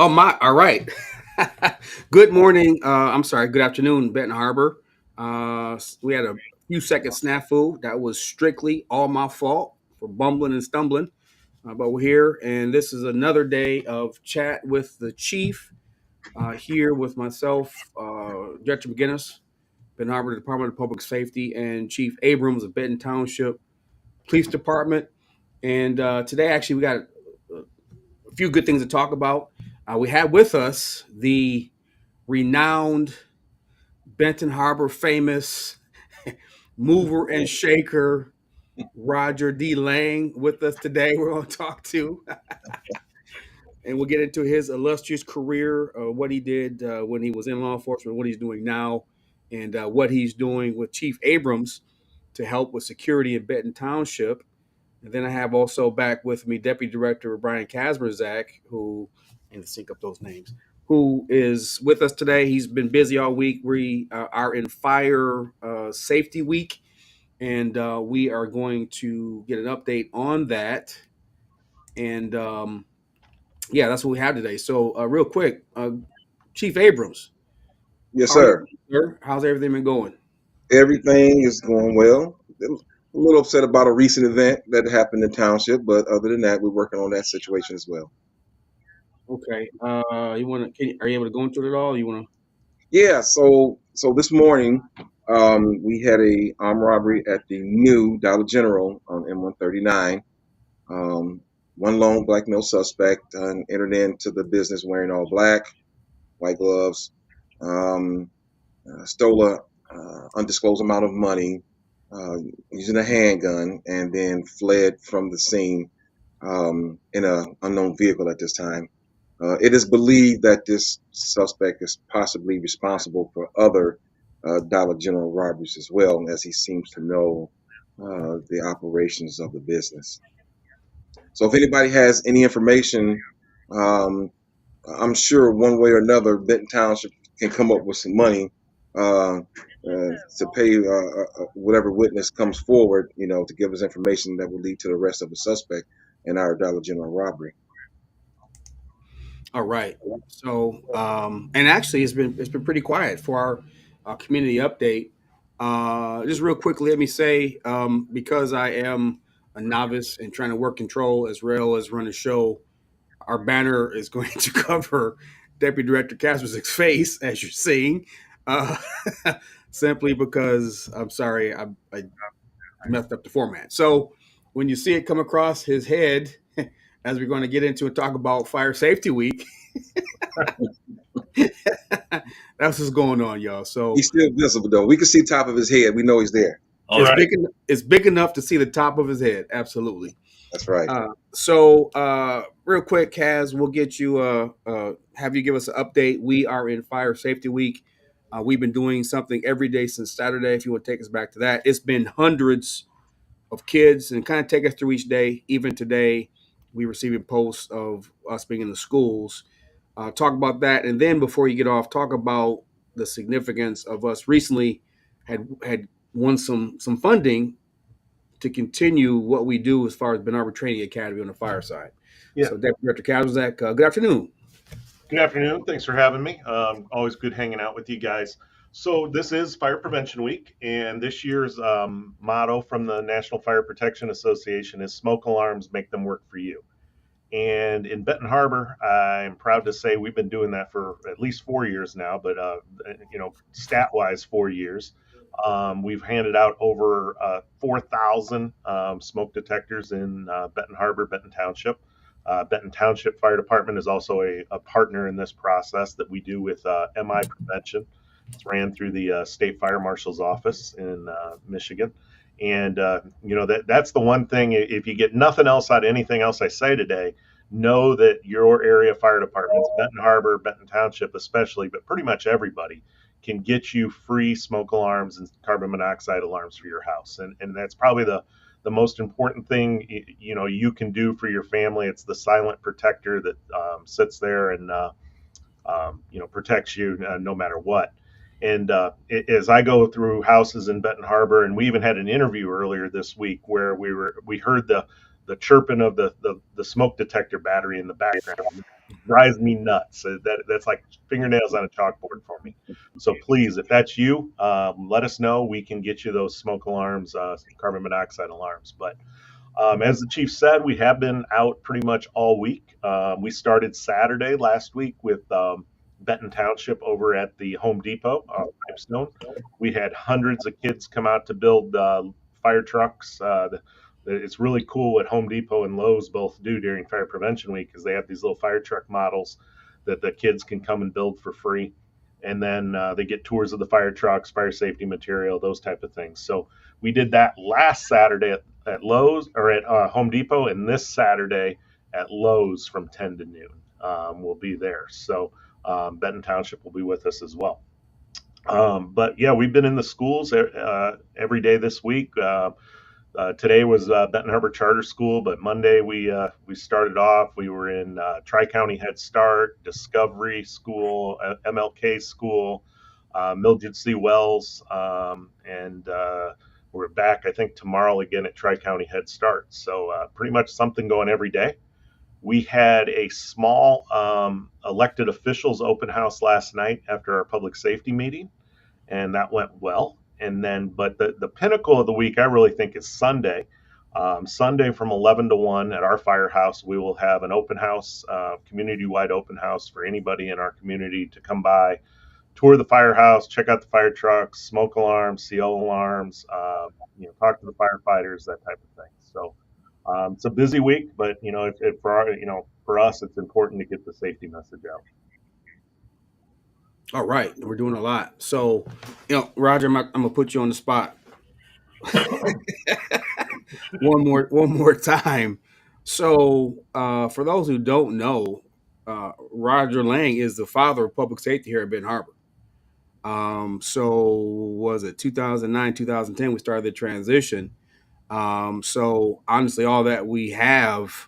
Oh my! All right. Good morning. I'm sorry. Good afternoon, Benton Harbor. We had a few second snafu. That was strictly all my fault for bumbling and stumbling. But we're here, and this is another day of chat with the chief. Here with myself, Director McGinnis, Benton Harbor Department of Public Safety, and Chief Abrams of Benton Township Police Department. And today, actually, we got a few good things to talk about. We had with us the renowned Benton Harbor famous mover and shaker Roger D. Lang with us today. We're going to talk to, and we'll get into his illustrious career, what he did when he was in law enforcement, what he's doing now, and what he's doing with Chief Abrams to help with security in Benton Township. And then I have also back with me Deputy Director Brian Kazmerzak, who, and to sync up those names, who is with us today. He's been busy all week. We are in fire safety week, and we are going to get an update on that. And yeah, that's what we have today. So, real quick, Chief Abrams, Yes, how are you, sir. sir? How's everything been going? Everything is going well. I was a little upset about a recent event that happened in township, but other than that, we're working on that situation as well. Okay. You want to? Are you able to go into it at all? You want to? Yeah. So this morning, we had a armed robbery at the new Dollar General on M139. Um, One lone black male suspect entered into the business wearing all black, white gloves. Um, Stole a undisclosed amount of money uh, using a handgun, and then fled from the scene in an unknown vehicle at this time. It is believed that this suspect is possibly responsible for other Dollar General robberies as well, as he seems to know the operations of the business. So, if anybody has any information, um, I'm sure one way or another, Benton Township can come up with some money to pay whatever witness comes forward, to give us information that will lead to the arrest of the suspect in our Dollar General robbery. All right. So, and actually, it's been pretty quiet for our community update. Just real quickly, let me say, because I am a novice and trying to work control as well as run a show, our banner is going to cover Deputy Director Kasperzik's face, as you're seeing, uh, simply because I'm sorry, I messed up the format. So when you see it come across his head, as we're going to get into and talk about Fire Safety Week, that's what's going on, y'all. So He's still visible though. We can see top of his head. We know he's there. All right. it's big enough to see the top of his head. Absolutely. That's right. Real quick, Kaz, we'll get you have you give us an update. We are in Fire Safety Week. We've been doing something every day since Saturday. If you want to take us back to that, it's been hundreds of kids, and kind of take us through each day. Even today, we receiving posts of us being in the schools. Talk about that, and then before you get off, talk about the significance of us recently had won some funding to continue what we do as far as Ben Arbor Training Academy on the fire side. Yeah. So, Deputy Director Kazak, good afternoon. Good afternoon. Thanks for having me. Always good hanging out with you guys. So this is Fire Prevention Week, and this year's motto from the National Fire Protection Association is "Smoke alarms make them work for you." And in Benton Harbor, I'm proud to say we've been doing that for at least 4 years now, but stat-wise, 4 years. We've handed out over 4,000 smoke detectors in Benton Harbor, Benton Township. Benton Township Fire Department is also a partner in this process that we do with MI Prevention. It's ran through the State Fire Marshal's office in Michigan. And that's the one thing. If you get nothing else out of anything else I say today, know that your area fire departments, Benton Harbor, Benton Township especially, but pretty much everybody, can get you free smoke alarms and carbon monoxide alarms for your house. And that's probably the most important thing you can do for your family. It's the silent protector that sits there and protects you no matter what. And as I go through houses in Benton Harbor, and we even had an interview earlier this week where we heard the the chirping of the smoke detector battery in the background drives me nuts. That's like fingernails on a chalkboard for me. So please, if that's you, let us know. We can get you those smoke alarms, carbon monoxide alarms. But as the chief said, we have been out pretty much all week. We started Saturday last week with Benton Township over at the Home Depot, Limestone. We had hundreds of kids come out to build fire trucks. It's really cool what Home Depot and Lowe's both do during Fire Prevention Week, because they have these little fire truck models that the kids can come and build for free. And then they get tours of the fire trucks, fire safety material, those type of things. So we did that last Saturday at Lowe's or at Home Depot, and this Saturday at Lowe's from 10 to noon. We'll be there. So Benton Township will be with us as well. But yeah, we've been in the schools every day this week. Today was Benton Harbor Charter School, but Monday we started off. We were in Tri-County Head Start, Discovery School, MLK School, Mildred C. Wells, and we're back, I think, tomorrow again at Tri-County Head Start. So pretty much something going every day. We had a small elected officials open house last night after our public safety meeting, and that went well. And then, but the pinnacle of the week, I really think, is Sunday. Sunday from 11 to 1 at our firehouse, we will have an open house, community-wide open house for anybody in our community to come by, tour the firehouse, check out the fire trucks, smoke alarms, CO alarms, talk to the firefighters, that type of thing. So it's a busy week, but for us, it's important to get the safety message out. All right, we're doing a lot. So, Roger, I'm gonna put you on the spot one more time. So, for those who don't know, Roger Lang is the father of public safety here at Benton Harbor. So was it 2009, 2010? We started the transition. So honestly, all that we have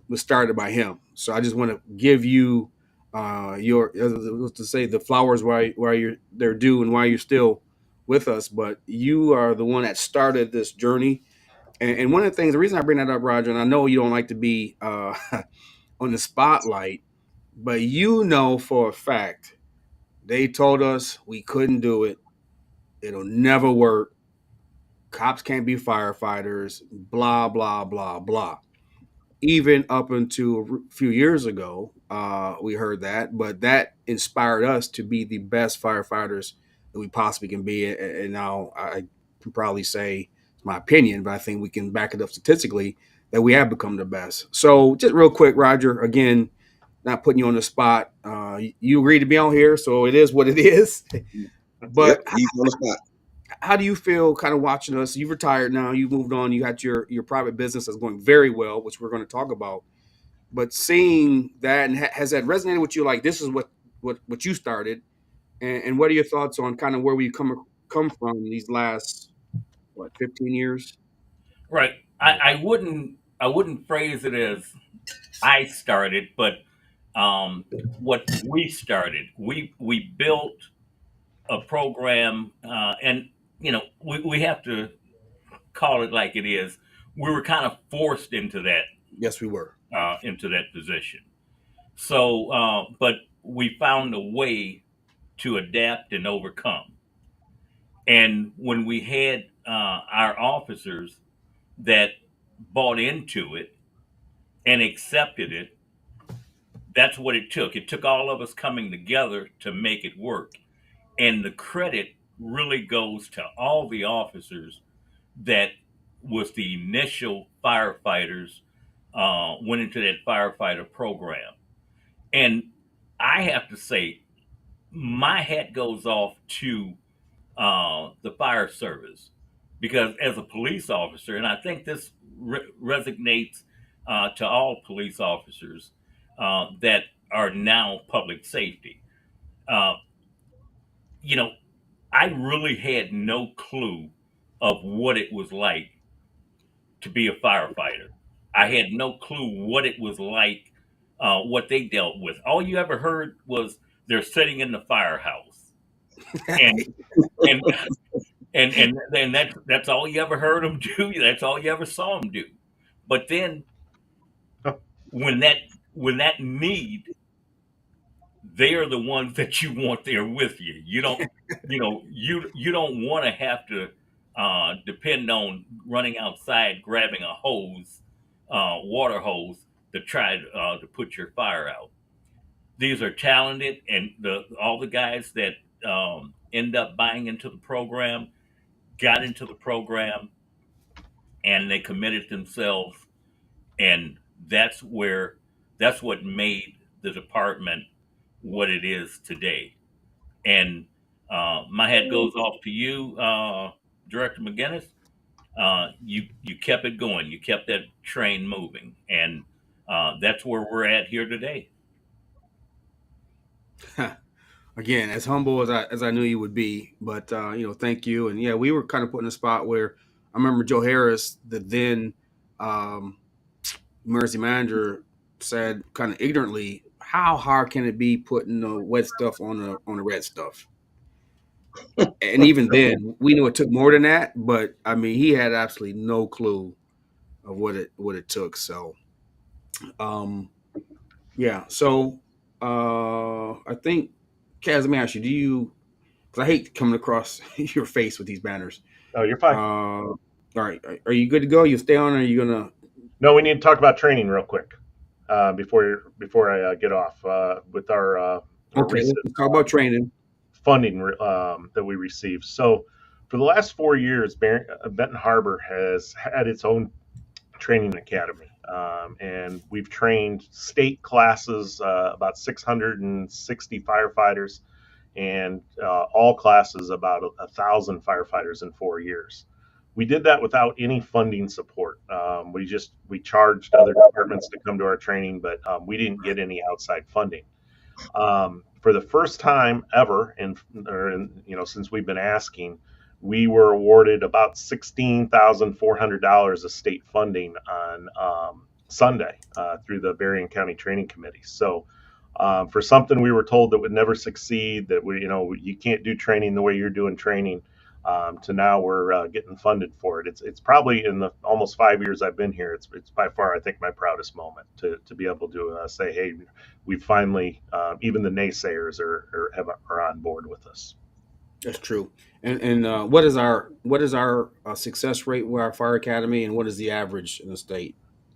was started by him. So I just want to give you your to say the flowers while they're due and why you're still with us. But you are the one that started this journey. And one of the things, the reason I bring that up, Roger, and I know you don't like to be on the spotlight, but for a fact they told us we couldn't do it. It'll never work. Cops can't be firefighters. Blah blah blah blah. Even up until a few years ago, we heard that, but that inspired us to be the best firefighters that we possibly can be. And now I can probably say it's my opinion, but I think we can back it up statistically that we have become the best. So just real quick, Roger, again, not putting you on the spot. You agreed to be on here, so it is what it is. But Yep, he's on the spot. how do you feel kind of watching us? You've retired now. You've moved on. You got your private business that's going very well, which we're going to talk about. But seeing that, and has that resonated with you? Like, this is what you started, and what are your thoughts on kind of where we come from these last 15 years? Right. I wouldn't phrase it as I started, but what we started. We built a program, and we have to call it like it is. We were kind of forced into Yes, we were. that position. So, but we found a way to adapt and overcome. And when we had our officers that bought into it and accepted it, that's what it took. It took all of us coming together to make it work. And the credit really goes to all the officers that was the initial firefighters went into that firefighter program. And I have to say, my hat goes off to the fire service, because as a police officer, and I think this resonates to all police officers that are now public safety. Uh, you know, I really had no clue of what it was like to be a firefighter. I had no clue what it was like, what they dealt with. All you ever heard was they're sitting in the firehouse, and and and that's all you ever heard them do. That's all you ever saw them do. But then when that need, they are the ones that you want there with you. You don't, you don't want to have to depend on running outside grabbing a hose, water hose, to try to put your fire out. These are talented, and all the guys that end up buying into the program got into the program and they committed themselves, and that's what made the department what it is today. And my hat goes off to you, Director McGinnis. You kept it going. You kept that train moving, and that's where we're at here today. Again, as humble as I knew you would be, but thank you. And yeah, we were kind of put in a spot where I remember Joe Harris, the then um, emergency manager, said kind of ignorantly, "How hard can it be putting the wet stuff on the red stuff?" And even then, we knew it took more than that. But I mean, he had absolutely no clue of what it took. So, um, yeah. So, I think, Kaz, let me ask you: do you? Because I hate coming across your face with these banners. Oh, you're fine. All right, are you good to go? You stay on, or are you gonna? No, we need to talk about training real quick before I get off with our Okay, recent let's talk about training. funding that we received. So, for the last 4 years, Benton Harbor has had its own training academy, and we've trained state classes, about 660 firefighters, and all classes about 1,000 firefighters in 4 years. We did that without any funding support. We charged other departments to come to our training, but we didn't get any outside funding. For the first time ever, since we've been asking, we were awarded about $16,400 of state funding on Sunday through the Berrien County Training Committee. So, for something we were told that would never succeed, that you can't do training the way you're doing training, to now we're getting funded for it. It's probably, in the almost 5 years I've been here, it's by far, I think, my proudest moment to be able to say, hey, we finally, even the naysayers are on board with us. That's true. And what is our success rate with our fire academy, and what is the average in the state,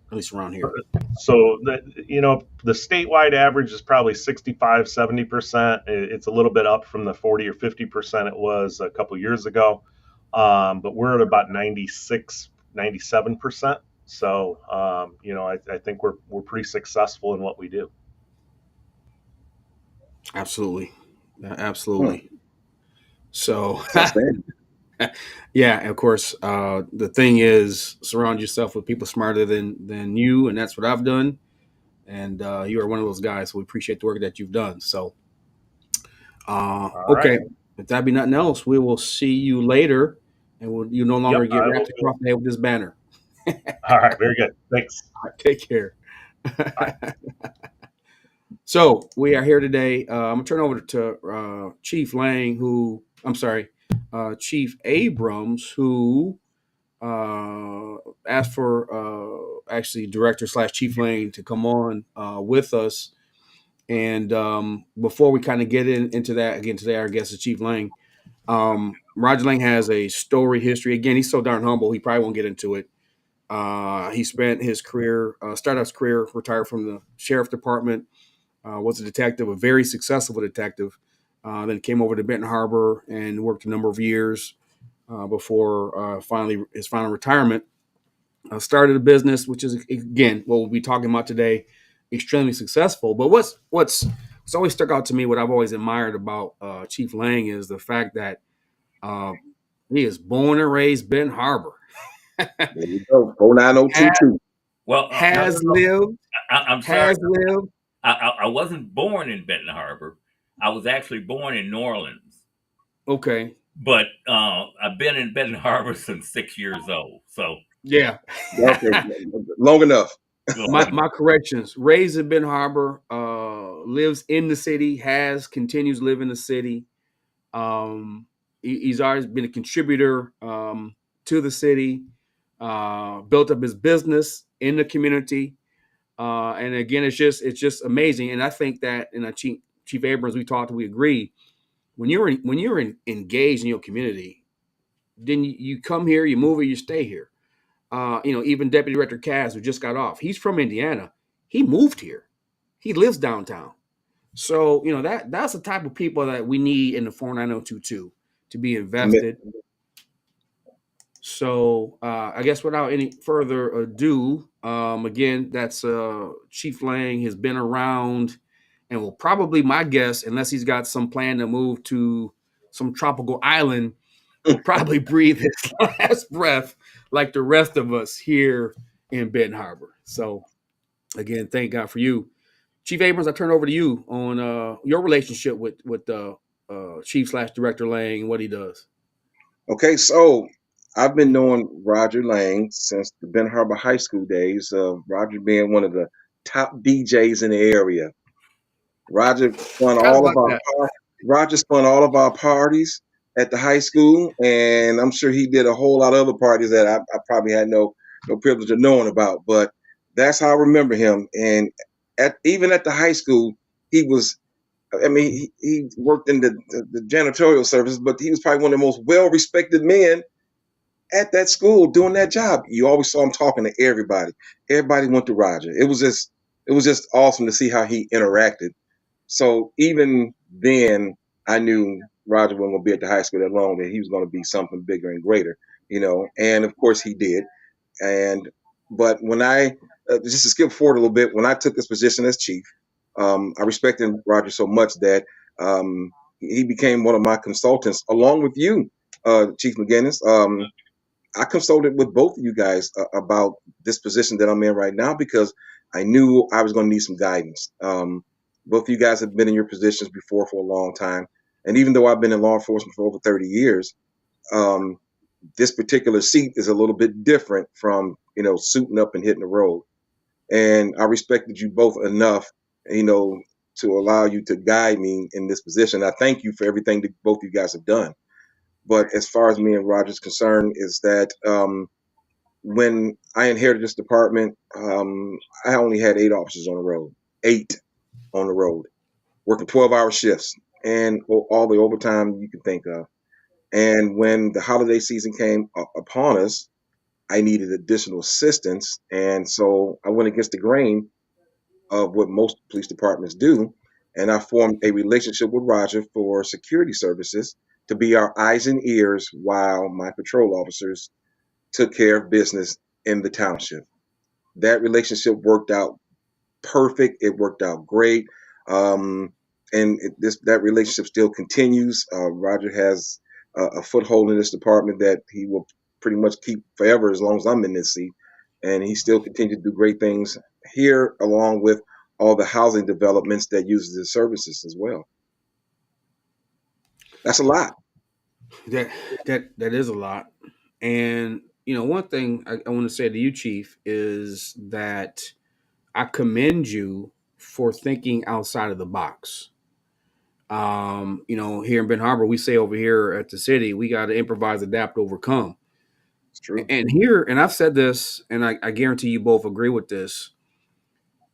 at least around here? So the statewide average is probably 65-70%. It's a little bit up from the 40 or 50% it was a couple years ago, but we're at about 96-97%. So I think we're pretty successful in what we do. Absolutely, absolutely. So, Outstanding. yeah, and of course, the thing is, surround yourself with people smarter than you, and that's what I've done. And you are one of those guys. So we appreciate the work that you've done. So, okay, right. if that be nothing else, we will see you later, and you no longer Yep, get I will wrapped do. across the head with this banner. All right, very good. Thanks. Take care. Bye. So we are here today. I'm gonna turn over to Chief Abrams, who asked for actually Director / Chief Lane to come on with us. And before we kind of get into that, again, today our guest is Chief Lane. Roger Lane has a story history. Again, he's so darn humble, he probably won't get into it. He spent his career, started his career, retired from the sheriff department, was a detective, a very successful detective. Then came over to Benton Harbor and worked a number of years before finally his final retirement. Started a business, which is, again, what we'll be talking about today, extremely successful. But what's always stuck out to me, what I've always admired about Chief Lang, is the fact that he is born and raised Benton Harbor. There you go. 09022. Well, Has lived. I'm sorry. Has lived. I wasn't born in Benton Harbor. I was actually born in New Orleans. Okay. But I've been in Benton Harbor since 6 years old. So yeah. Okay. Long enough. My corrections. Raised in Benton Harbor, lives in the city, continues to live in the city. He's always been a contributor to the city, built up his business in the community. And again, it's just amazing. And I think that Chief Abrams, we agree. When you're engaged in your community, then you come here, you move here, you stay here. Even Deputy Director Kaz, who just got off, he's from Indiana. He moved here. He lives downtown. So that's the type of people that we need in the 49022 to be invested. So I guess without any further ado, again, that's Chief Lang has been around and will probably, my guess, unless he's got some plan to move to some tropical island, will probably breathe his last breath like the rest of us here in Benton Harbor. So again, thank God for you. Chief Abrams, I turn over to you on your relationship with Chief/Director Lang and what he does. Okay, so I've been knowing Roger Lang since the Benton Harbor High School days. Roger being one of the top DJs in the area. Roger spun all of our parties at the high school, and I'm sure he did a whole lot of other parties that I probably had no privilege of knowing about. But that's how I remember him. And even at the high school, he was. I mean, he worked in the janitorial services, but he was probably one of the most well-respected men at that school doing that job. You always saw him talking to everybody. Everybody went to Roger. It was just awesome to see how he interacted. So even then, I knew Roger wasn't going to be at the high school that long, that he was going to be something bigger and greater, and of course he did. But when just to skip forward a little bit, when I took this position as chief, I respected Roger so much that he became one of my consultants along with you, Chief McGinnis. I consulted with both of you guys about this position that I'm in right now because I knew I was going to need some guidance. Both of you guys have been in your positions before for a long time. And even though I've been in law enforcement for over 30 years, this particular seat is a little bit different from, suiting up and hitting the road. And I respected you both enough, to allow you to guide me in this position. I thank you for everything that both you guys have done. But as far as me and Roger's concerned, is that when I inherited this department, I only had 8 officers on the road, 8 on the road, working 12-hour shifts and all the overtime you can think of. And when the holiday season came upon us, I needed additional assistance. And so I went against the grain of what most police departments do. And I formed a relationship with Roger for security services to be our eyes and ears while my patrol officers took care of business in the township. That relationship worked out perfect. It worked out great. And that relationship still continues. Roger has a foothold in this department that he will pretty much keep forever as long as I'm in this seat. And he still continues to do great things here, along with all the housing developments that uses his services as well. That's a lot. That is a lot. And one thing I want to say to you, Chief, is that I commend you for thinking outside of the box. Here in Benton Harbor, we say over here at the city, we got to improvise, adapt, overcome. It's true. And I've said this, and I guarantee you both agree with this.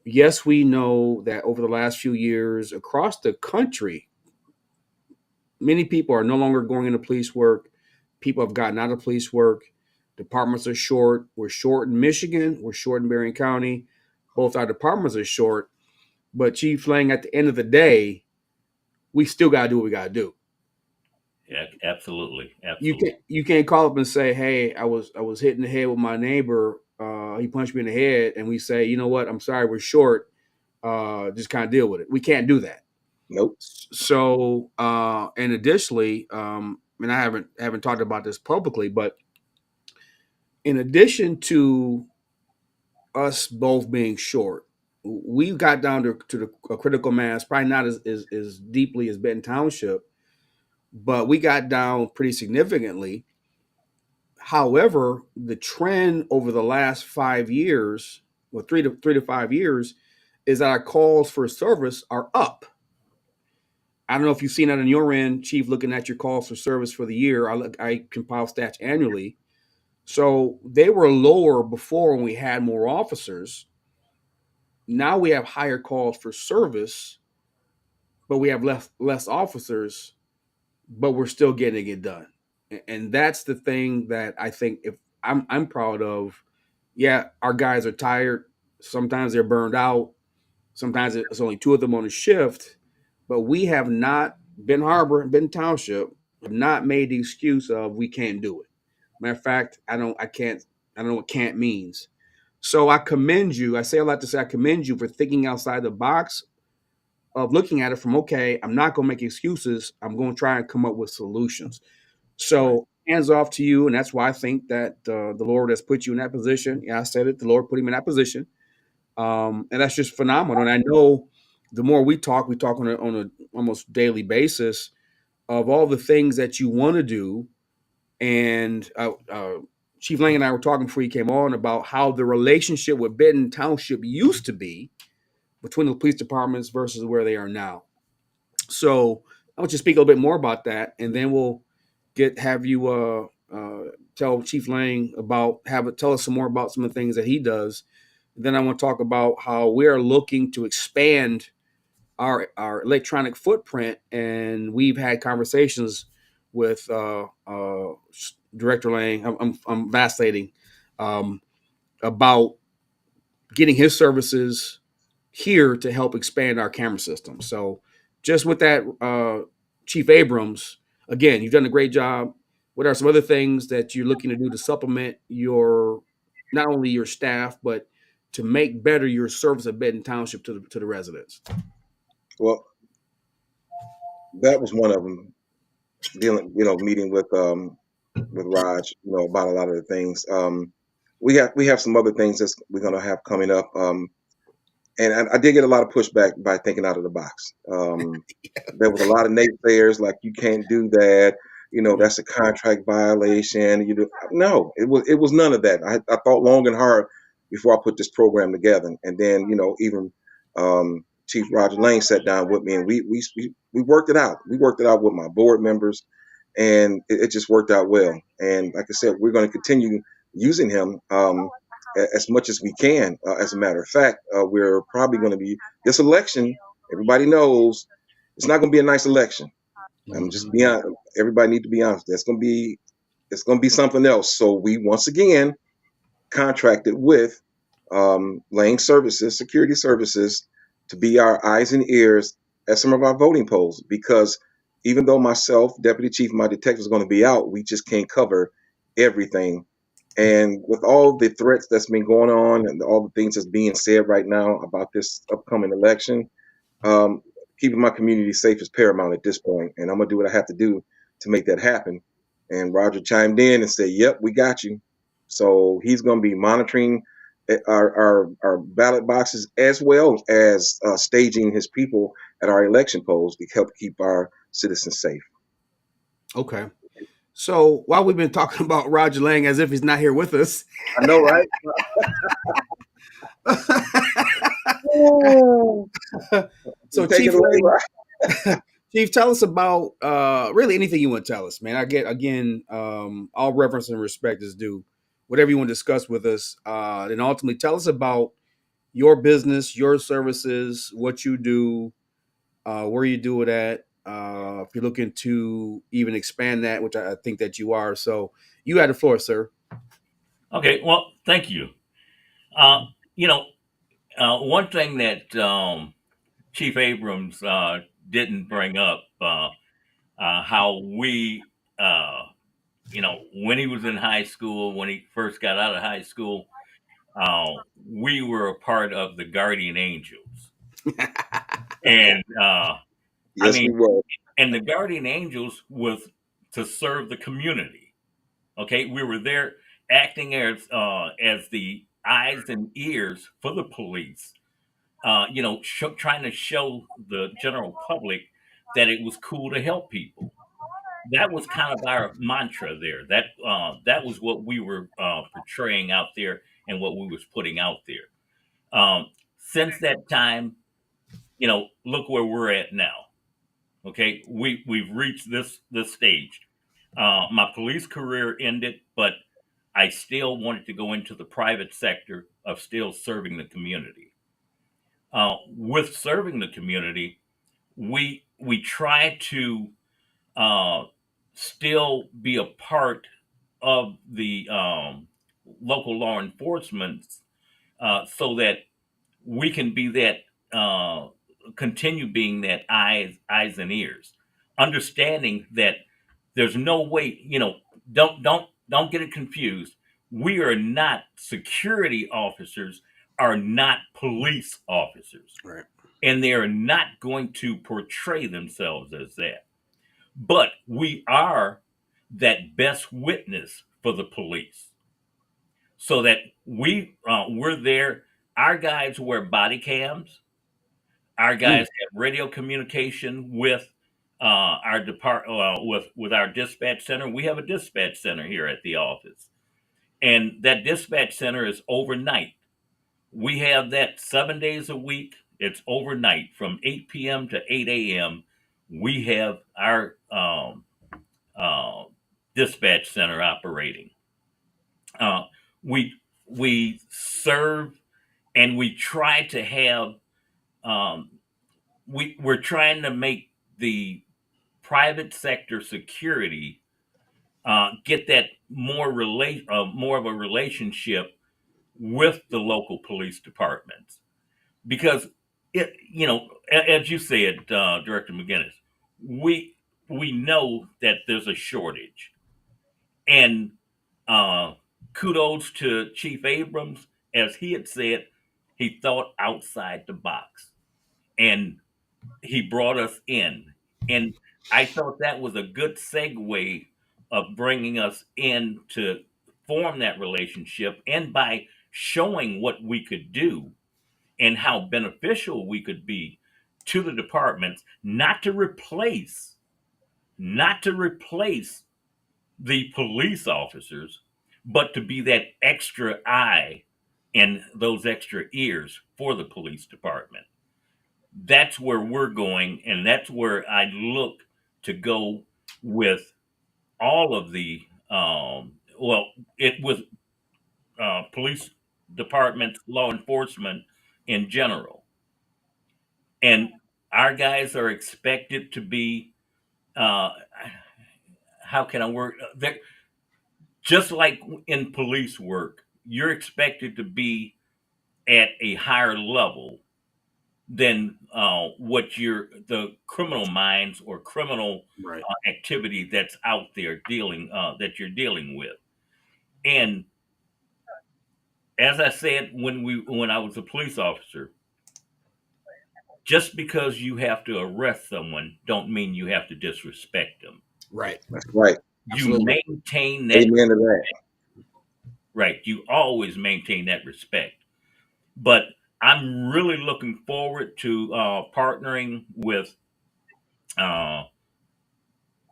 Yes, we know that over the last few years across the country, many people are no longer going into police work. People have gotten out of police work. Departments are short. We're short in Michigan. We're short in Berrien County. Both our departments are short. But Chief Lang, at the end of the day, we still got to do what we got to do. Yeah, absolutely. You can't call up and say, "Hey, I was hitting the head with my neighbor. He punched me in the head," and we say, "You know what? I'm sorry, we're short. Just kind of deal with it." We can't do that. Nope. So, and additionally, and I haven't talked about this publicly, but in addition to us both being short, we got down to a critical mass, probably not as deeply as Benton Township, but we got down pretty significantly. However, the trend over the last 5 years, well, 3 to 5 years, is that our calls for service are up. I don't know if you've seen that on your end, Chief, looking at your calls for service for the year. I compile stats annually. So they were lower before when we had more officers. Now we have higher calls for service, but we have less officers, but we're still getting it done. And that's the thing that I think if I'm proud of. Yeah, our guys are tired. Sometimes they're burned out. Sometimes it's only two of them on a shift, but we have not, Ben Harbor and Ben Township have not made the excuse of we can't do it. Matter of fact, I don't know what can't means. So I commend you. I say a lot to say I commend you for thinking outside the box of looking at it from, okay, I'm not going to make excuses. I'm going to try and come up with solutions. Right. So hands off to you. And that's why I think that the Lord has put you in that position. Yeah, I said it. The Lord put him in that position. And that's just phenomenal. And I know the more we talk on a almost daily basis of all the things that you want to do. And Chief Lang and I were talking before he came on about how the relationship with Benton Township used to be between the police departments versus where they are now. So I want you to speak a little bit more about that, and then we'll have you tell Chief Lang about tell us some more about some of the things that he does. Then I want to talk about how we are looking to expand our electronic footprint, and we've had conversations with Director Lang. I'm vacillating about getting his services here to help expand our camera system. So, just with that, Chief Abrams, again, you've done a great job. What are some other things that you're looking to do to supplement your not only your staff but to make better your service at Benton Township to the residents? Well, that was one of them. Dealing, meeting with Raj, about a lot of the things. We have some other things that we're gonna have coming up. And I did get a lot of pushback by thinking out of the box. There was a lot of naysayers like you can't do that. That's a contract violation. No, it was none of that. I thought long and hard before I put this program together, and then even Chief Roger Lane sat down with me and we worked it out. We worked it out with my board members, and it just worked out well. And like I said, we're going to continue using him as much as we can. As a matter of fact, we're probably going to be this election. Everybody knows it's not going to be a nice election. I'm just Mhm. being honest. Everybody need to be honest. It's going to be something else. So we once again contracted with Lane Services, Security Services, to be our eyes and ears at some of our voting polls. Because even though myself, Deputy Chief, my detective is going to be out, we just can't cover everything. And with all the threats that's been going on and all the things that's being said right now about this upcoming election, um, keeping my community safe is paramount at this point, and I'm gonna do what I have to do to make that happen. And Roger chimed in and said, "Yep, we got you." So he's gonna be monitoring our ballot boxes as well as staging his people at our election polls to help keep our citizens safe. Okay. So while we've been talking about Roger Lang as if he's not here with us, I know, right? Ooh. so Take it Chief away, Lang, right? Chief, tell us about really anything you want to tell us, man. I get again, all reverence and respect is due. Whatever you want to discuss with us, and ultimately tell us about your business, your services, what you do, where you do it at. If you're looking to even expand that, which I think that you are, so you had the floor, sir. Okay, well, thank you. Uh, you know, one thing that Chief Abrams didn't bring up how we, when he was in high school, when he first got out of high school, we were a part of the Guardian Angels, and I Yes, we mean, will. and the Guardian Angels was to serve the community. Okay, we were there acting as the eyes and ears for the police. Trying to show the general public that it was cool to help people. That was kind of our mantra there. That was what we were portraying out there and what we was putting out there. Since that time, look where we're at now. Okay, we've reached this stage. My police career ended, but I still wanted to go into the private sector of still serving the community. With serving the community, we try to uh, still be a part of the local law enforcement, so that we can be that, uh, continue being that eyes and ears, understanding that there's no way, don't get it confused. We are not security officers, are not police officers, Right. and they are not going to portray themselves as that. But we are that best witness for the police, so that we're there. Our guys wear body cams. Our Mm. guys have radio communication with with our dispatch center. We have a dispatch center here at the office, and that dispatch center is overnight. We have that 7 days a week. It's overnight from 8 p.m. to 8 a.m. We have our uh, dispatch center operating. Uh, we we serve, and we try to have, um, we're trying to make the private sector security get that more of a relationship with the local police departments, because as you said, Director McGinnis, we we know that there's a shortage, and uh, kudos to Chief Abrams, as he had said, he thought outside the box, and he brought us in. And I thought that was a good segue of bringing us in to form that relationship, and by showing what we could do and how beneficial we could be to the departments, not to replace the police officers, but to be that extra eye and those extra ears for the police department. That's where we're going, and that's where I look to go with all of the it with police departments, law enforcement in general. And our guys are expected to be, uh, how can I work? Just like in police work, you're expected to be at a higher level than what the criminal minds or criminal Right. activity that's out there that you're dealing with. And as I said, when I was a police officer, just because you have to arrest someone don't mean you have to disrespect them. Right. That's right. You Absolutely. maintain that. Amen to that. Right. You always maintain that respect. But I'm really looking forward to partnering with uh,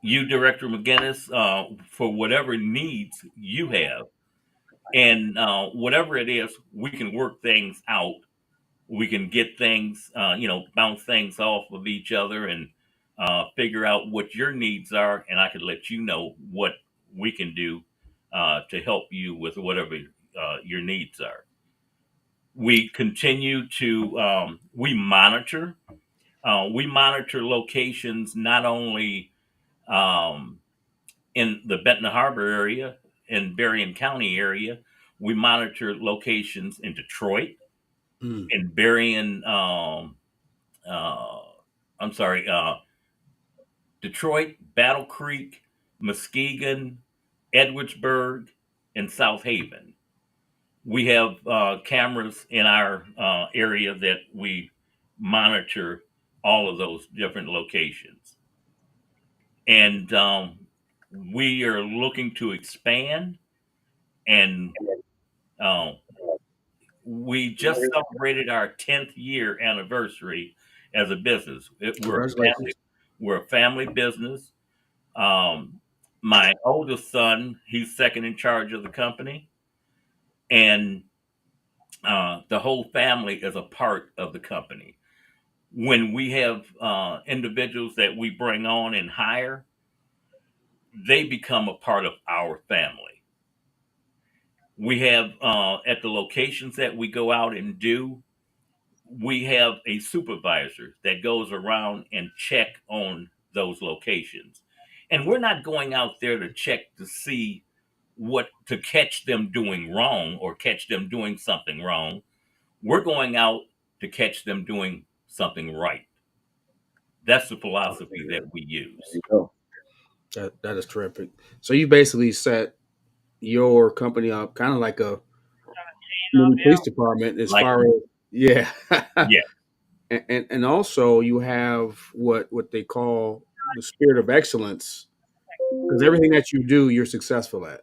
you, Director McGinnis, for whatever needs you have. And whatever it is, we can work things out. We can get things, bounce things off of each other, and figure out what your needs are. And I can let you know what we can do to help you with whatever your needs are. We continue to we monitor locations not only um, in the Benton Harbor area and Berrien County area. We monitor locations in Detroit, Mm. in Berrien. Uh, I'm sorry, Detroit, Battle Creek, Muskegon, Edwardsburg, and South Haven. We have cameras in our area that we monitor all of those different locations. And we are looking to expand, and uh, we just celebrated our 10th year anniversary as a business. Congratulations. We're a family business. Um, my oldest son, he's second in charge of the company, and the whole family is a part of the company. When we have individuals that we bring on and hire, they become a part of our family. We have at the locations that we go out and do, we have a supervisor that goes around and check on those locations. And we're not going out there to check to see what to catch them doing wrong or catch them doing something wrong. We're going out to catch them doing something right. That's the philosophy Okay, that we there you use. go. That is terrific. So you basically set your company up kind of like a mini police department as Like, far as yeah. yeah, And also you have what they call the spirit of excellence because everything that you do you're successful at.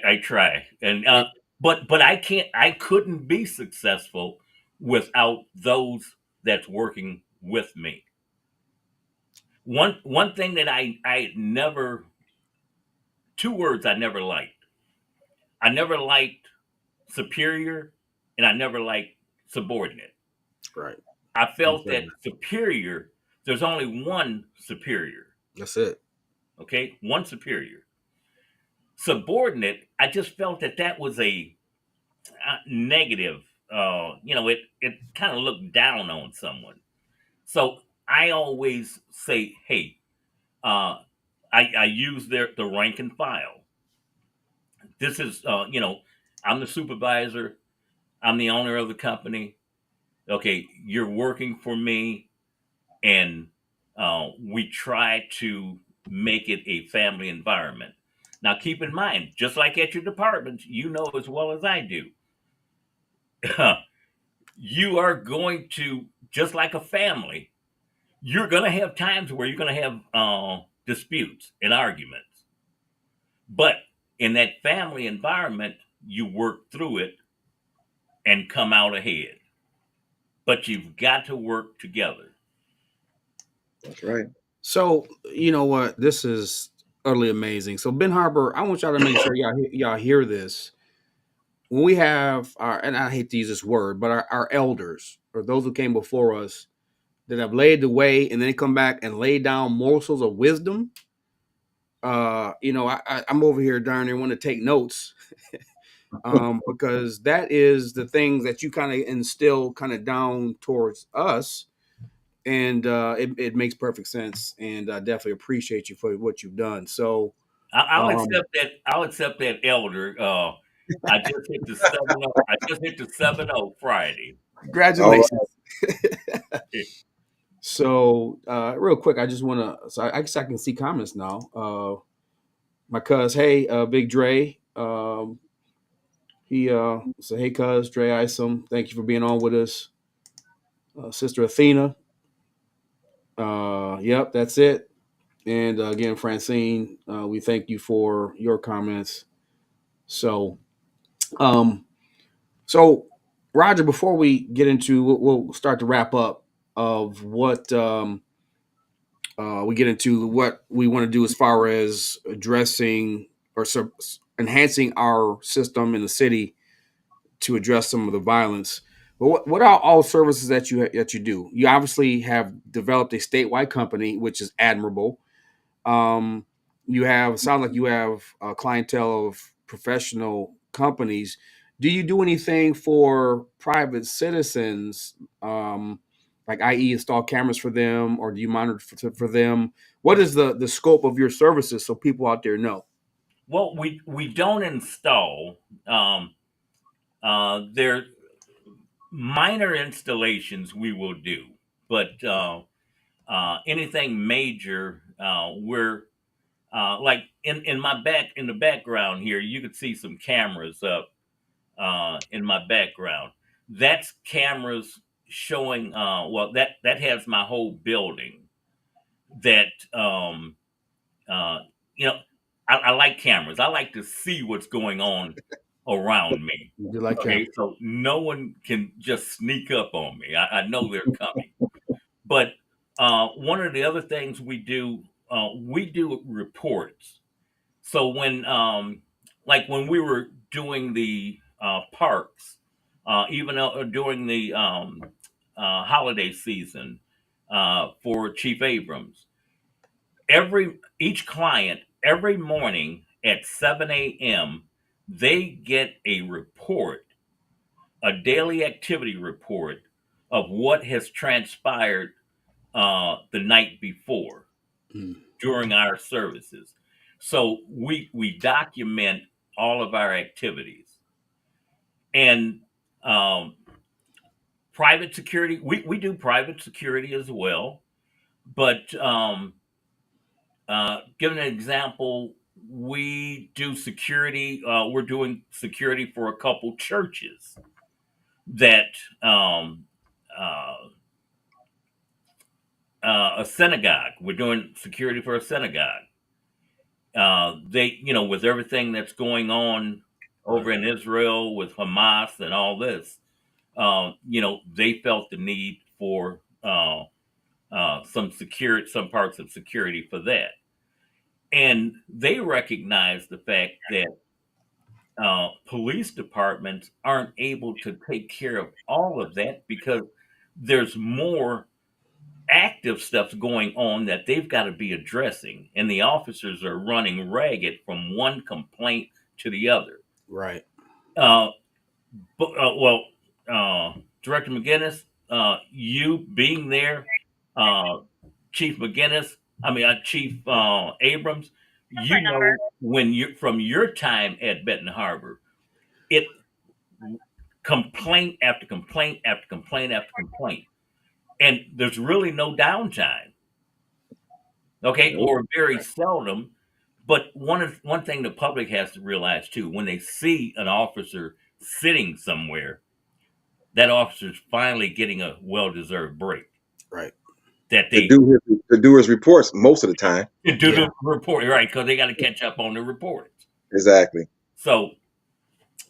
I try, and And but I can't. I couldn't be successful without those that's working with me. One thing that I never, two words I never liked. I never liked superior, and I never liked subordinate. right. I felt that Understand. superior. There's only one superior. That's it. Okay, one superior. Subordinate. I just felt that that was a negative. It kind of looked down on someone. So I always say, hey, uh, I use the rank and file. This is, I'm the supervisor. I'm the owner of the company. Okay, you're working for me, and we try to make it a family environment. Now, keep in mind, just like at your department, you know as well as I do, you are going to, just like a family, you're going to have times where you're going to have disputes and arguments. But in that family environment, you work through it and come out ahead. But you've got to work together. That's right. So you know what? This is utterly amazing. So Ben Harbor, I want y'all to make sure y'all hear this. When we have our, and I hate to use this word, but our elders or those who came before us that have laid the way and then come back and lay down morsels of wisdom. I'm over here darn near want to take notes because that is the things that you kind of instill kind of down towards us. And it makes perfect sense. And I definitely appreciate you for what you've done. So, I'll um, accept that. I'll accept that, elder. I just hit the 7-0. I just hit the 7-0 Friday. All right. congratulations. So, real quick, I just want to, so I guess I can see comments now. My cuz, hey, Big Dre. He said, hey, cuz, Dre Isom, thank you for being on with us. Sister Athena, yep, that's it. And again, Francine, we thank you for your comments. So, um, so Roger, before we get into, we'll start to wrap up of what we get into what we want to do as far as addressing or enhancing our system in the city to address some of the violence. But what are all services that you do? You obviously have developed a statewide company, which is admirable. Um, you have sound like you have a clientele of professional companies. Do you do anything for private citizens, like i.e. install cameras for them, or do you monitor for them? What is the scope of your services so people out there know? Well, we don't install. There minor installations we will do, but anything major, we're like in my back in the background here. You could see some cameras up in my background. That's cameras showing. Well, that has my whole building. That uh, you know, I like cameras. I like to see what's going on around me. You do like Okay, cameras? so no one can just sneak up on me. I know they're coming. But one of the other things we do reports. So like when we were doing the parks, even during the holiday season for Chief Abrams, each client every morning at 7 a.m. they get a report, a daily activity report of what has transpired the night before Mm. during our services. So we document all of our activities. And um, private security, we do private security as well. But give an example, we do security. We're doing security for a couple churches that uh, a synagogue. We're doing security for a synagogue. They, with everything that's going on over in Israel with Hamas and all this, they felt the need for some parts of security for that, and they recognize the fact that police departments aren't able to take care of all of that because there's more active stuff going on that they've got to be addressing, and the officers are running ragged from one complaint to the other. Right. Uh, well, Director McGinnis, you being there, uh, Chief McGinnis, Chief Abrams, when you from your time at Benton Harbor, it complaint after complaint after complaint after complaint, and there's really no downtime. Okay, Nope. or very seldom. But one thing the public has to realize too, when they see an officer sitting somewhere, that officer's finally getting a well-deserved break. Right. That To they do his reports most of the time. do the report, right? Because they got to catch up on the reports. Exactly. So,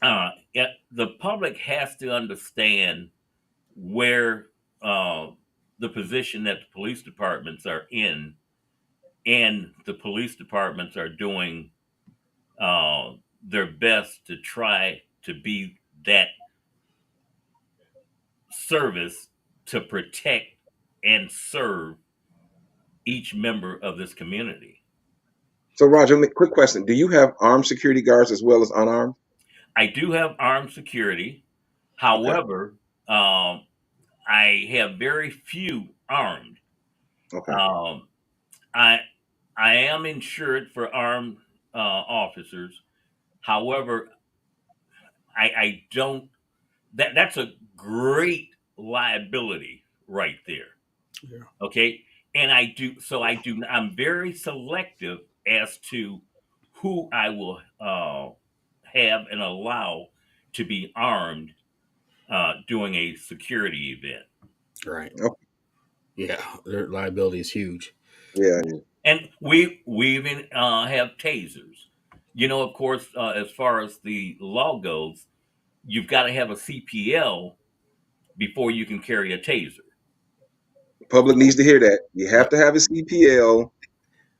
the public has to understand where the position that the police departments are in, and the police departments are doing their best to try to be that service to protect and serve each member of this community. So, Roger, quick question: do you have armed security guards as well as unarmed? I do have armed security. However, I have very few armed. Okay. Um, I I am insured for armed officers. However, I don't. That's a great liability right there. Yeah. Okay, and I do. So I do. I'm very selective as to who I will have and allow to be armed doing a security event. Right. Okay. Yeah. Their liability is huge. Yeah. And we even have tasers. Of course, as far as the law goes, you've got to have a CPL before you can carry a taser. Public needs to hear that. You have Yep. to have a CPL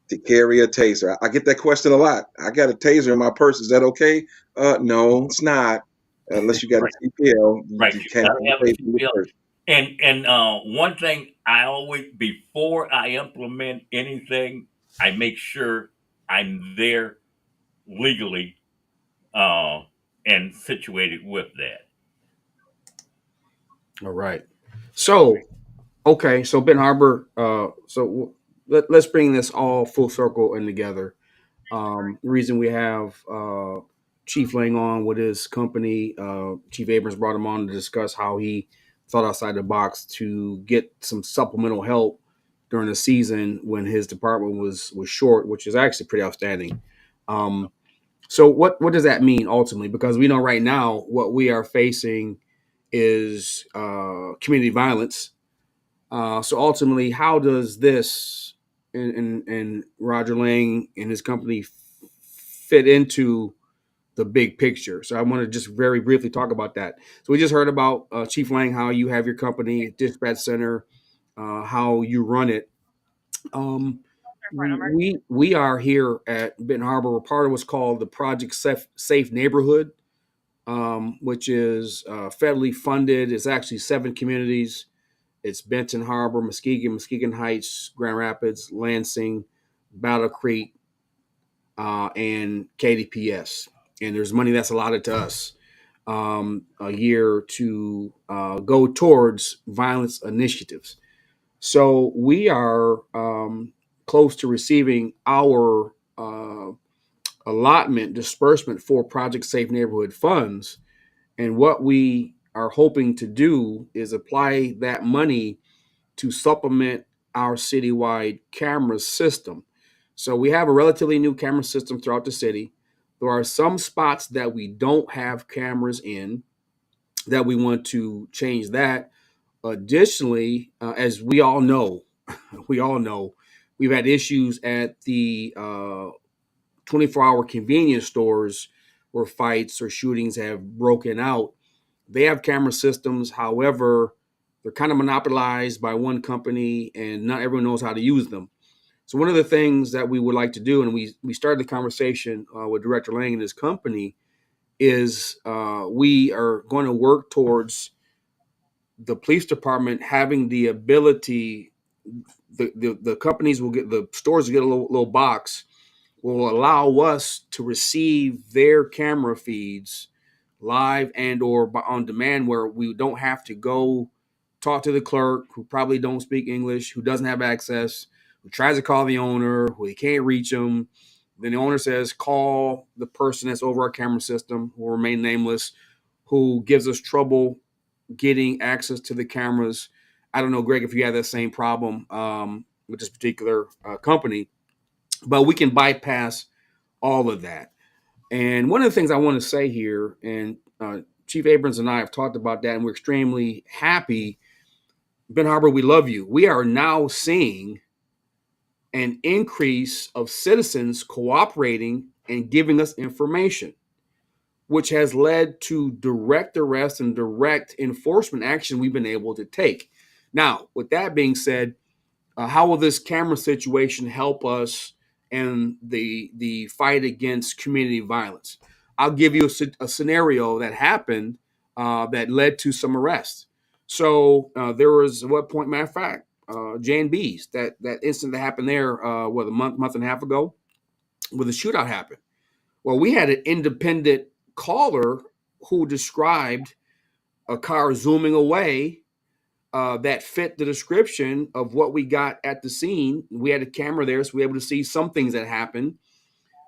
to carry a taser. I get that question a lot. I got a taser in my purse. Is that okay? No, it's not. Unless you got Right. a CPL, Right, you you can't gotta have have a a taser in your CPL. purse. And one thing I always, before I implement anything, I make sure I'm there legally and situated with that. All right. So, okay. So, Ben Harbor. Let's bring this all full circle and together. The reason we have Chief Lang on with his company, Chief Abrams brought him on to discuss how he thought outside the box to get some supplemental help during the season when his department was short, which is actually pretty outstanding. So what does that mean ultimately? Because we know right now what we are facing is community violence. So ultimately, how does this and Roger Lang and his company fit into the big picture? So I want to just very briefly talk about that. So we just heard about Chief Lang, how you have your company dispatch center, how you run it. We are here at Benton Harbor. We're part of what's called the Project Safe Neighborhood, which is federally funded. It's actually 7 communities. It's Benton Harbor, Muskegon Heights, Grand Rapids, Lansing, Battle Creek, and KDPS. and there's money that's allotted to us a year to go towards violence initiatives. So we are close to receiving our allotment disbursement for Project Safe Neighborhood funds. And what we are hoping to do is apply that money to supplement our citywide camera system. So we have a relatively new camera system throughout the city. There are some spots that we don't have cameras in that we want to change that. Additionally, as we all know, we've had issues at the 24-hour convenience stores where fights or shootings have broken out. They have camera systems. However, they're kind of monopolized by one company and not everyone knows how to use them. So one of the things that we would like to do, and we started the conversation with Director Lang and his company, is we are going to work towards the police department having the ability, the companies will get, the stores will get a little box, will allow us to receive their camera feeds live and or on demand, where we don't have to go talk to the clerk who probably don't speak English, who doesn't have access, who tries to call the owner, who he can't reach them. Then the owner says, call the person that's over our camera system, who will remain nameless, who gives us trouble getting access to the cameras. I don't know, Greg, if you have that same problem with this particular company, but we can bypass all of that. And one of the things I want to say here, and Chief Abrams and I have talked about that, and we're extremely happy. Ben Harbor, we love you. We are now seeing an increase of citizens cooperating and giving us information, which has led to direct arrest and direct enforcement action we've been able to take. Now, with that being said, how will this camera situation help us in the fight against community violence? I'll give you a scenario that happened that led to some arrests. So there was, at what point, matter of fact, J&B's, that incident that happened there, a month and a half ago, where the shootout happened. Well, we had an independent caller who described a car zooming away that fit the description of what we got at the scene. We had a camera there, so we were able to see some things that happened.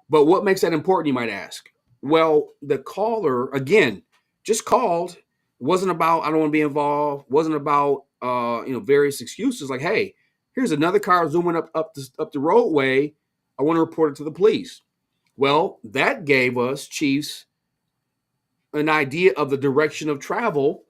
But what makes that important, you might ask? Well, the caller, again, just called. Wasn't about, I don't want to be involved. Wasn't about, various excuses like, hey, here's another car zooming up the roadway. I want to report it to the police. Well, that gave us, chiefs, an idea of the direction of travel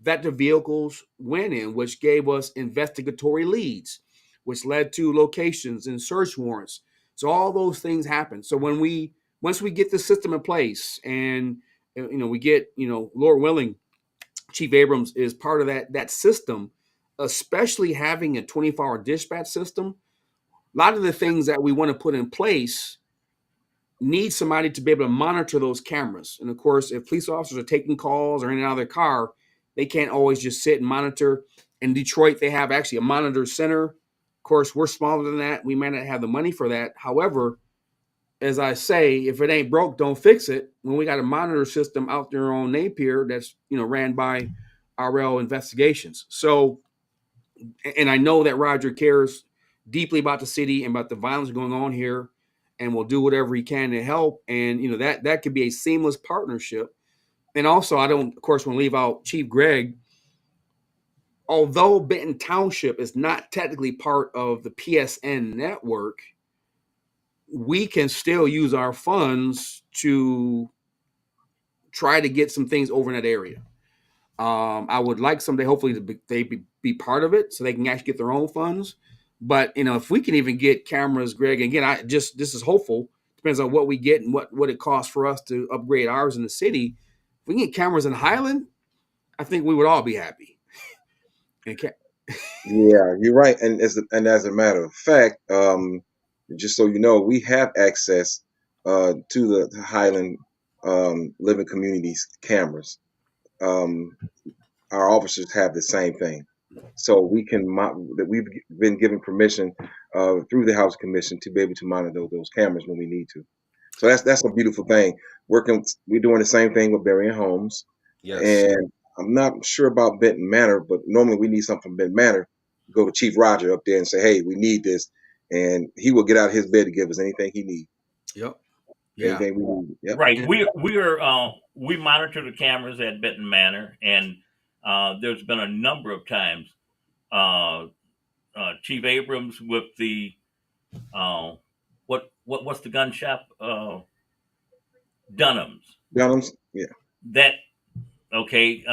that the vehicles went in, which gave us investigatory leads, which led to locations and search warrants. So all those things happen. So once we get the system in place, and we get, Lord willing, Chief Abrams is part of that system, especially having a 24-hour dispatch system. A lot of the things that we want to put in place need somebody to be able to monitor those cameras. And of course, if police officers are taking calls or in and out of their car, they can't always just sit and monitor. In Detroit, they have actually a monitor center. Of course, we're smaller than that. We may not have the money for that. However, as I say, if it ain't broke, don't fix it. When we got a monitor system out there on Napier that's ran by RL Investigations. So, and I know that Roger cares deeply about the city and about the violence going on here, and will do whatever he can to help. And that could be a seamless partnership. And also, I don't, of course, want to leave out Chief Greg. Although Benton Township is not technically part of the PSN network, we can still use our funds to try to get some things over in that area. I would like someday, hopefully, they be part of it so they can actually get their own funds. But if we can even get cameras, Greg, again, this is hopeful. Depends on what we get and what it costs for us to upgrade ours in the city. If we can get cameras in Highland, I think we would all be happy. Yeah, you're right. And as a matter of fact, just so you know, we have access to the Highland Living Communities cameras. Our officers have the same thing, so we've been given permission through the House Commission to be able to monitor those cameras when we need to. So that's a beautiful thing. We're doing the same thing with Berrien Homes, Yes. and I'm not sure about Benton Manor, but normally we need something from Benton Manor. Go to Chief Roger up there and say, "Hey, we need this," and he will get out of his bed to give us anything he needs. Yep. Yeah. Anything we need. Yep. Right. And We monitor the cameras at Benton Manor, and there's been a number of times uh, Chief Abrams with the what's the gun shop Dunham's Dunham's. Yeah. that okay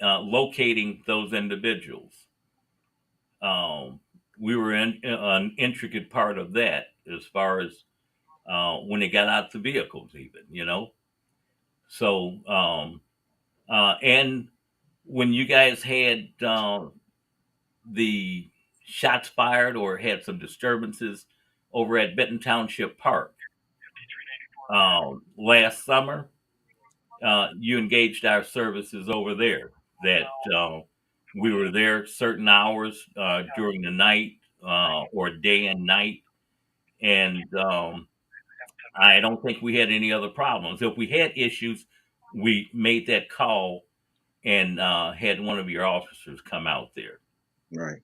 locating those individuals. We were in an intricate part of that as far as when they got out the vehicles, even So and when you guys had the shots fired or had some disturbances over at Benton Township Park last summer, you engaged our services over there. That we were there certain hours during the night or day and night, and I don't think we had any other problems. If we had issues, we made that call and had one of your officers come out there. Right.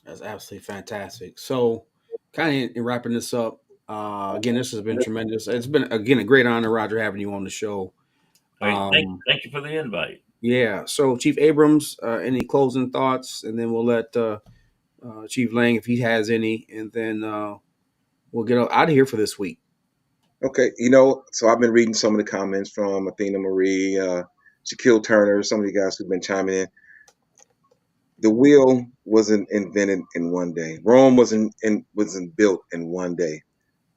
that's absolutely fantastic. So, kind of in wrapping this up, again, this has been tremendous. It's been again a great honor, Roger, having you on the show. All right, Um, thank you for the invite. yeah. So, Chief Abrams, any closing thoughts, and then we'll let Chief Lang, if he has any, and then we'll get out of here for this week. Okay. So I've been reading some of the comments from Athena Marie, Shaquille Turner, some of the guys who've been chiming in. The wheel wasn't invented in one day. Rome wasn't built in one day.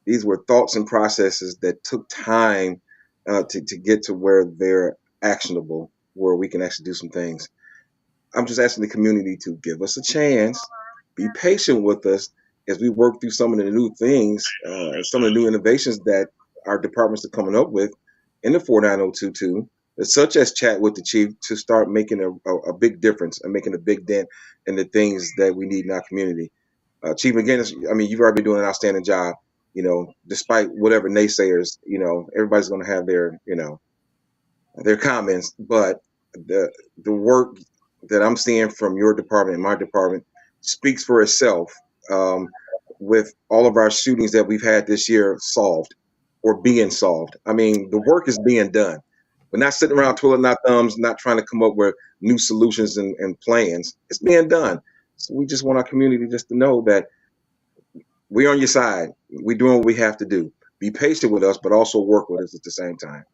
These were thoughts and processes that took time to get to where they're actionable, where we can actually do some things. I'm just asking the community to give us a chance, be patient with us as we work through some of the new things, some of the new innovations that our departments are coming up with in the 49022, such as chat with the chief to start making a big difference and making a big dent in the things that we need in our community. Chief, again, you've already been doing an outstanding job. Despite whatever naysayers, everybody's going to have their comments, but the work that I'm seeing from your department and my department speaks for itself. With all of our shootings that we've had this year solved or being solved, the work is being done. We're not sitting around twiddling our thumbs, not trying to come up with new solutions and plans. It's being done. So we just want our community just to know that we're on your side. We're doing what we have to do. Be patient with us, but also work with us at the same time.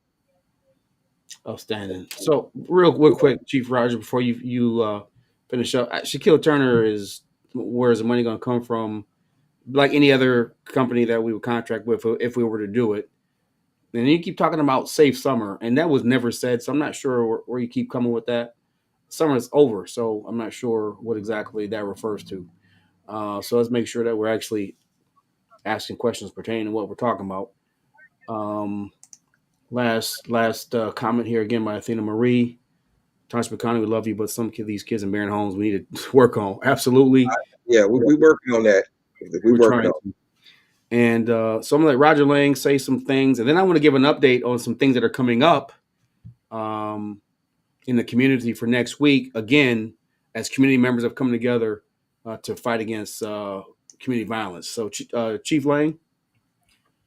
Outstanding. So, real quick, Chief Roger, before you finish up, Shaquille Turner is where's the money going to come from? Like any other company that we would contract with, if we were to do it. And you keep talking about safe summer, and that was never said. So I'm not sure where you keep coming with that. Summer is over, so I'm not sure what exactly that refers to. So let's make sure that we're actually asking questions pertaining to what we're talking about. Last comment here again by Athena Marie. Tosh County, we love you, but some of these kids in Barron Homes we need to work on. Absolutely. Yeah, we're working on that. We're working on. And so I'm going to let Roger Lang say some things, and then I want to give an update on some things that are coming up in the community for next week. Again, as community members have come together to fight against community violence. So, Chief Lang.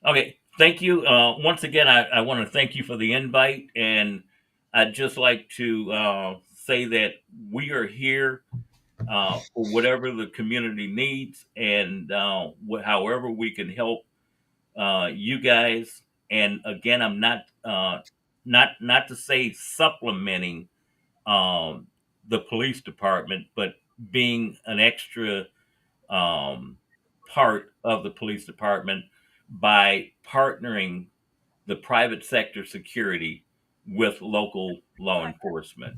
Okay, thank you. Once again, I want to thank you for the invite, and I'd just like to say that we are here for whatever the community needs, and however we can help you guys. And again, I'm not to say supplementing the police department, but being an extra part of the police department by partnering the private sector security with local law enforcement.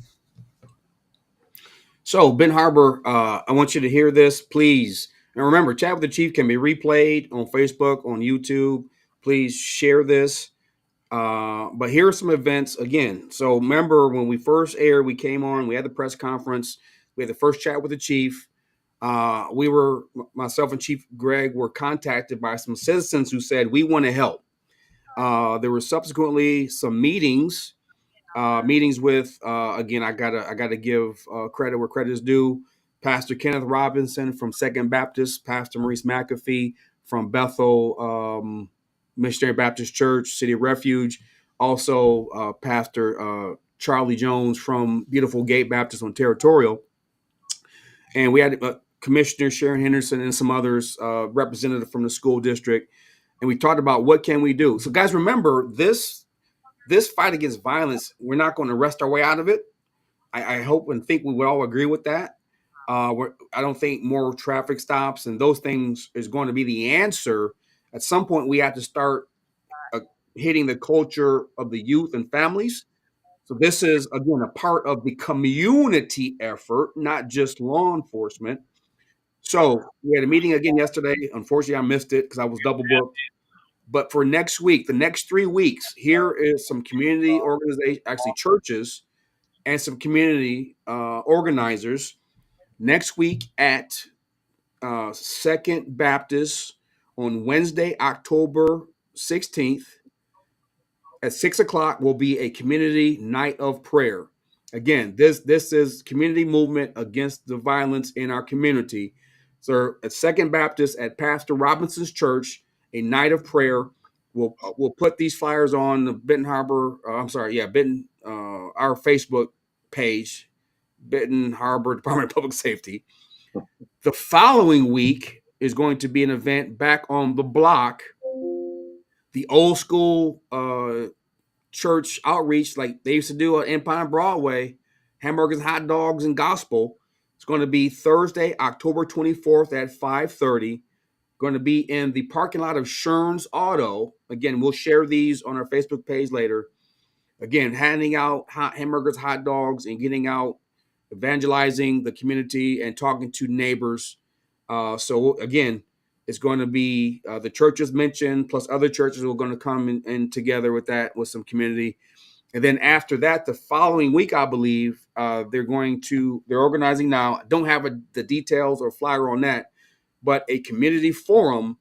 So, Ben Harbor, I want you to hear this, please. And remember, Chat with the Chief can be replayed on Facebook, on YouTube. Please share this. But here are some events again. So, remember when we first aired, we came on, we had the press conference, we had the first chat with the Chief. Myself and Chief Greg were contacted by some citizens who said, we want to help. There were subsequently some meetings with, again, I gotta give credit where credit is due. Pastor Kenneth Robinson from Second Baptist, Pastor Maurice McAfee from Bethel Missionary Baptist Church, City of Refuge, also Pastor Charlie Jones from Beautiful Gate Baptist on Territorial. And we had Commissioner Sharon Henderson and some others, representative from the school district. And we talked about what can we do. So guys, remember this fight against violence, we're not going to rest our way out of it. I hope and think we would all agree with that. I don't think more traffic stops and those things is going to be the answer. At some point, we have to start hitting the culture of the youth and families. So this is, again, a part of the community effort, not just law enforcement. So we had a meeting again yesterday. Unfortunately, I missed it because I was double booked. But for next week, the next 3 weeks, here is some community organization, actually churches, and some community organizers next week at Second Baptist on Wednesday, October 16th at 6 o'clock will be a community night of prayer. Again, this is community movement against the violence in our community. So at Second Baptist at Pastor Robinson's church, a night of prayer. We'll put these flyers on the Benton Harbor. Benton our Facebook page, Benton Harbor Department of Public Safety. The following week is going to be an event back on the block, the old school church outreach like they used to do at Empire Broadway, hamburgers, hot dogs, and gospel. It's going to be Thursday, October 24th at 5:30. Going to be in the parking lot of Sherns Auto. Again, we'll share these on our Facebook page later. Again, handing out hamburgers, hot dogs, and getting out, evangelizing the community and talking to neighbors. So again, it's going to be the churches mentioned, plus other churches are going to come in together with that, with some community. And then after that, the following week, I believe, they're organizing now. I don't have the details or flyer on that, but a community forum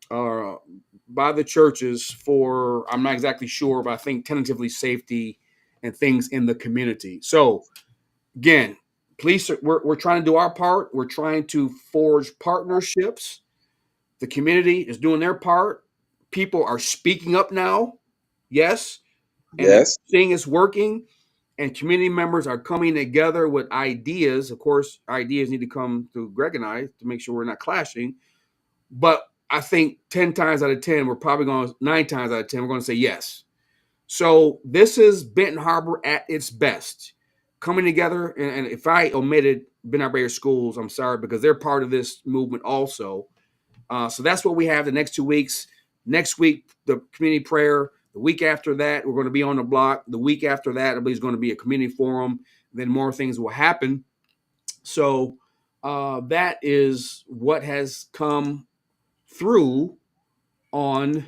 by the churches for, I'm not exactly sure, but I think tentatively safety and things in the community. So again, police, we're trying to do our part. We're trying to forge partnerships. The community is doing their part. People are speaking up now. Yes. And Yes. seeing it's working. And community members are coming together with ideas. Of course, ideas need to come through Greg and I to make sure we're not clashing. But I think 10 times out of 10, 9 times out of 10, we're going to say yes. So this is Benton Harbor at its best. Coming together, and if I omitted Benton Harbor Schools, I'm sorry, because they're part of this movement also. So that's what we have the next 2 weeks. Next week, the community prayer. The week after that, we're going to be on the block. The week after that, I believe, is going to be a community forum. Then more things will happen. So that is what has come through on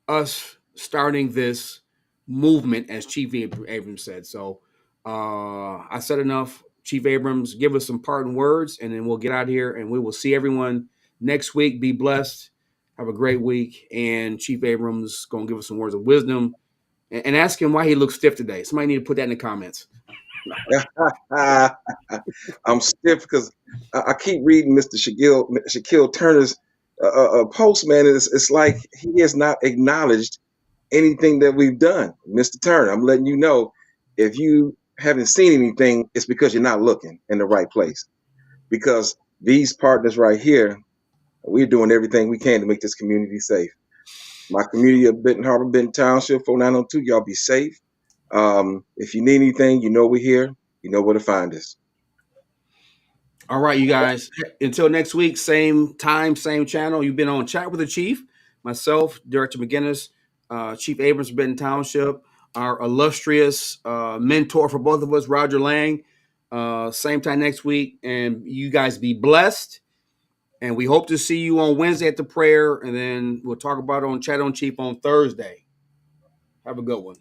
us starting this movement, as Chief Abrams said. So I said enough. Chief Abrams, give us some parting words, and then we'll get out of here, and we will see everyone next week. Be blessed. Have a great week. And Chief Abrams going to give us some words of wisdom and ask him why he looks stiff today. Somebody need to put that in the comments. I'm stiff because I keep reading Mr. Shaquille Turner's post, man. It's like he has not acknowledged anything that we've done. Mr. Turner, I'm letting you know, if you haven't seen anything, it's because you're not looking in the right place. Because these partners right here, we're doing everything we can to make this community safe. My community of Benton Harbor, Benton Township, 4902, y'all be safe. If you need anything, you know we're here. You know where to find us. All right, you guys. Until next week, same time, same channel. You've been on Chat with the Chief. Myself, Director McGinnis, Chief Abrams, Benton Township, our illustrious mentor for both of us, Roger Lang. Same time next week. And you guys be blessed. And we hope to see you on Wednesday at the prayer. And then we'll talk about it on Chat on Chief on Thursday. Have a good one.